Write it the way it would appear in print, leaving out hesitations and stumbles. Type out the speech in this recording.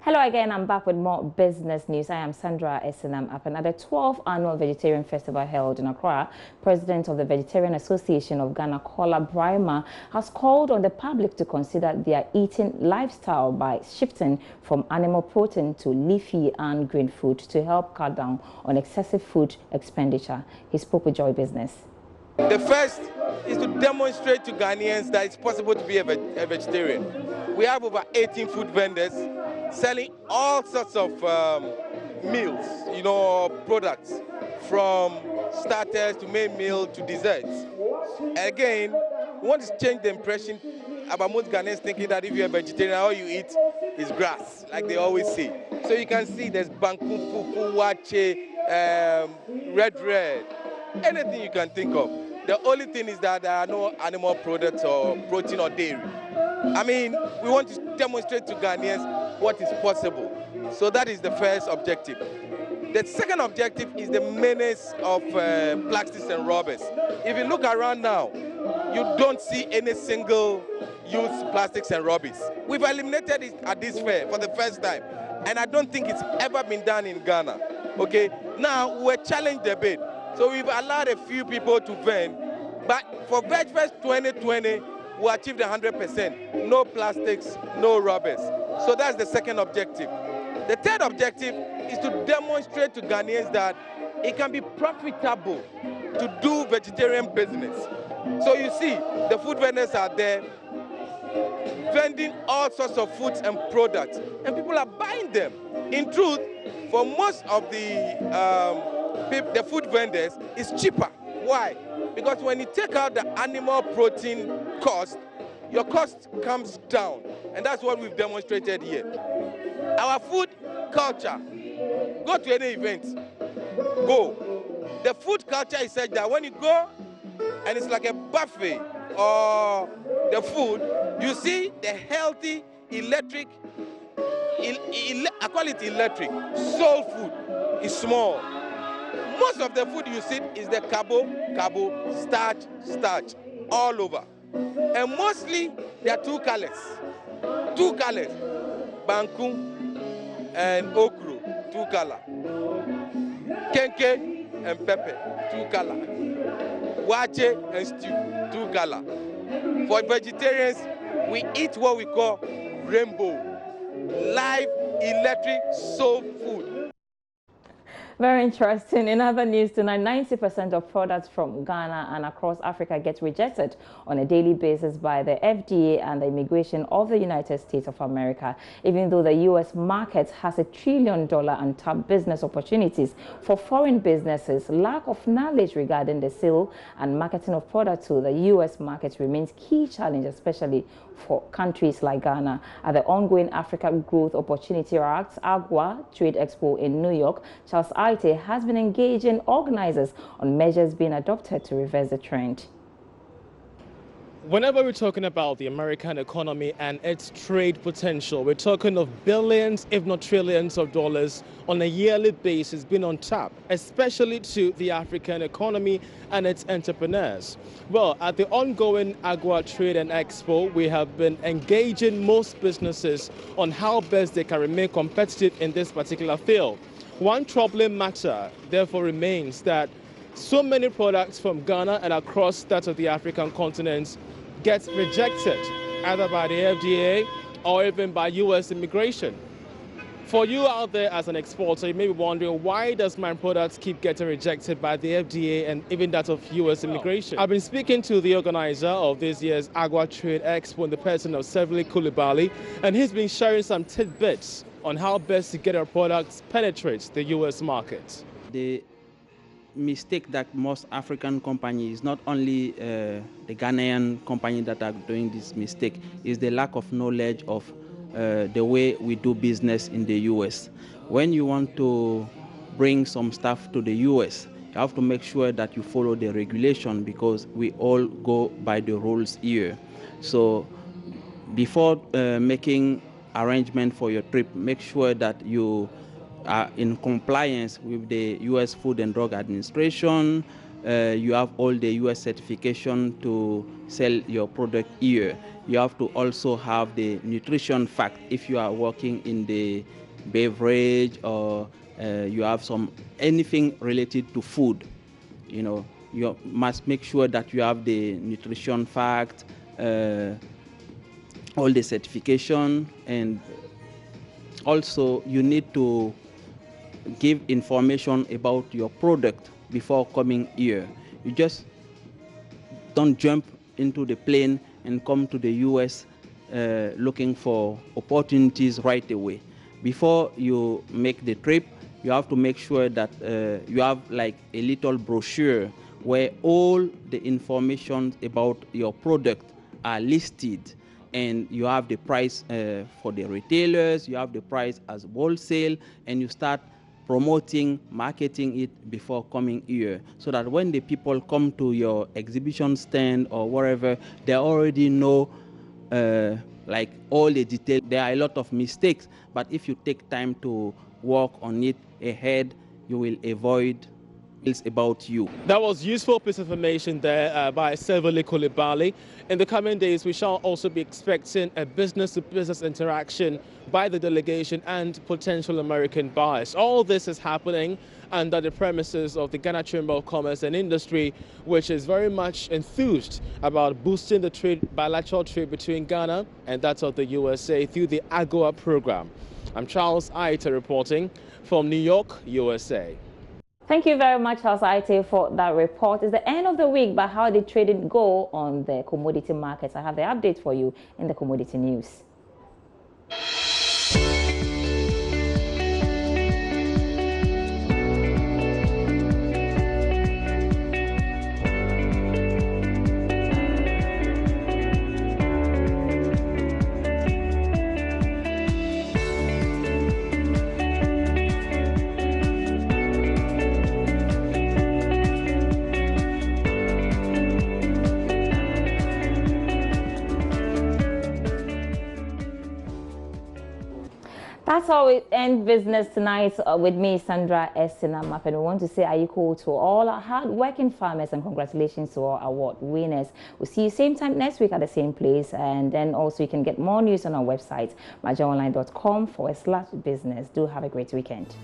Hello again, I'm back with more business news. I am Sandra Esenam. At another 12th annual vegetarian festival held in Accra, President of the Vegetarian Association of Ghana, Kola Brima, has called on the public to consider their eating lifestyle by shifting from animal protein to leafy and green food to help cut down on excessive food expenditure. He spoke with Joy Business. The first is to demonstrate to Ghanaians that it's possible to be a vegetarian. We have over 18 food vendors selling all sorts of meals, products, from starters to main meal to desserts. Again, we want to change the impression about most Ghanaians thinking that if you're a vegetarian, all you eat is grass, like they always say. So you can see there's banku, fufu, wache, red, anything you can think of. The only thing is that there are no animal products or protein or dairy. I mean, we want to demonstrate to Ghanaians what is possible. So that is the first objective. The second objective is the menace of plastics and rubbers. If you look around now, you don't see any single-use plastics and rubbers. We've eliminated it at this fair for the first time, and I don't think it's ever been done in Ghana. Okay, now we're challenged a bit. So we've allowed a few people to vend, but for VegFest 2020, we achieved 100%. No plastics, no rubbers. So that's the second objective. The third objective is to demonstrate to Ghanaians that it can be profitable to do vegetarian business. So you see, the food vendors are there vending all sorts of foods and products, and people are buying them. In truth, for most of the food vendors, it's cheaper. Why? Because when you take out the animal protein cost, your cost comes down. And that's what we've demonstrated here. Our food culture, go to any event, go. The food culture is such that when you go and it's like a buffet or the food, you see the healthy, electric, I call it electric, soul food is small. Most of the food you see is the carbo, starch, all over. And mostly there are two colors, banku and okro, two color, kenke and pepper, two color, wache and stew, two color. For vegetarians, we eat what we call rainbow, live, electric, soul food. Very interesting. In other news tonight, 90% of products from Ghana and across Africa get rejected on a daily basis by the FDA and the immigration of the United States of America. Even though the U.S. market has $1 trillion untapped business opportunities for foreign businesses, lack of knowledge regarding the sale and marketing of products to the U.S. market remains key challenge, especially for countries like Ghana. At the ongoing Africa Growth Opportunity Act, AGOA Trade Expo in New York, Charles Aite has been engaging organizers on measures being adopted to reverse the trend. Whenever we're talking about the American economy and its trade potential, we're talking of billions, if not trillions of dollars on a yearly basis being on tap, especially to the African economy and its entrepreneurs. Well, at the ongoing AGOA Trade and Expo, we have been engaging most businesses on how best they can remain competitive in this particular field. One troubling matter, therefore, remains that so many products from Ghana and across that of the African continent gets rejected either by the FDA or even by U.S. immigration. For you out there as an exporter, you may be wondering, why does my products keep getting rejected by the FDA and even that of U.S. immigration? I've been speaking to the organizer of this year's AGOA Trade Expo in the person of Seville Koulibaly, and he's been sharing some tidbits on how best to get our products penetrate the U.S. market. The mistake that most African companies, not only the Ghanaian company that are doing this mistake, is the lack of knowledge of the way we do business in the U.S. When you want to bring some stuff to the U.S., you have to make sure that you follow the regulation, because we all go by the rules here. So before making arrangement for your trip, make sure that you are in compliance with the U.S. Food and Drug Administration, you have all the US certification to sell your product here. You have to also have the nutrition fact if you are working in the beverage or you have anything related to food. You know, you must make sure that you have the nutrition fact, all the certification, and also you need to give information about your product before coming here. You just don't jump into the plane and come to the US looking for opportunities right away. Before you make the trip, you have to make sure that you have like a little brochure where all the information about your product are listed, and you have the price for the retailers, you have the price as wholesale, and you start promoting, marketing it before coming here, so that when the people come to your exhibition stand or wherever, they already know like all the details. There are a lot of mistakes, but if you take time to work on it ahead, you will avoid about you. That was useful piece of information there by Seville Coulibaly. In the coming days, we shall also be expecting a business-to-business interaction by the delegation and potential American buyers. All this is happening under the premises of the Ghana Chamber of Commerce and Industry, which is very much enthused about boosting the bilateral trade between Ghana and that of the USA through the AGOA program. I'm Charles Aita reporting from New York, USA. Thank you very much, Charles Aite, for that report. It's the end of the week, but how did trading go on the commodity markets? I have the update for you in the commodity news. That's how we end business tonight with me, Sandra Esinamap. And we want to say ayiko to all our hard-working farmers and congratulations to all award winners. We'll see you same time next week at the same place. And then also you can get more news on our website, majaonline.com/business. Do have a great weekend.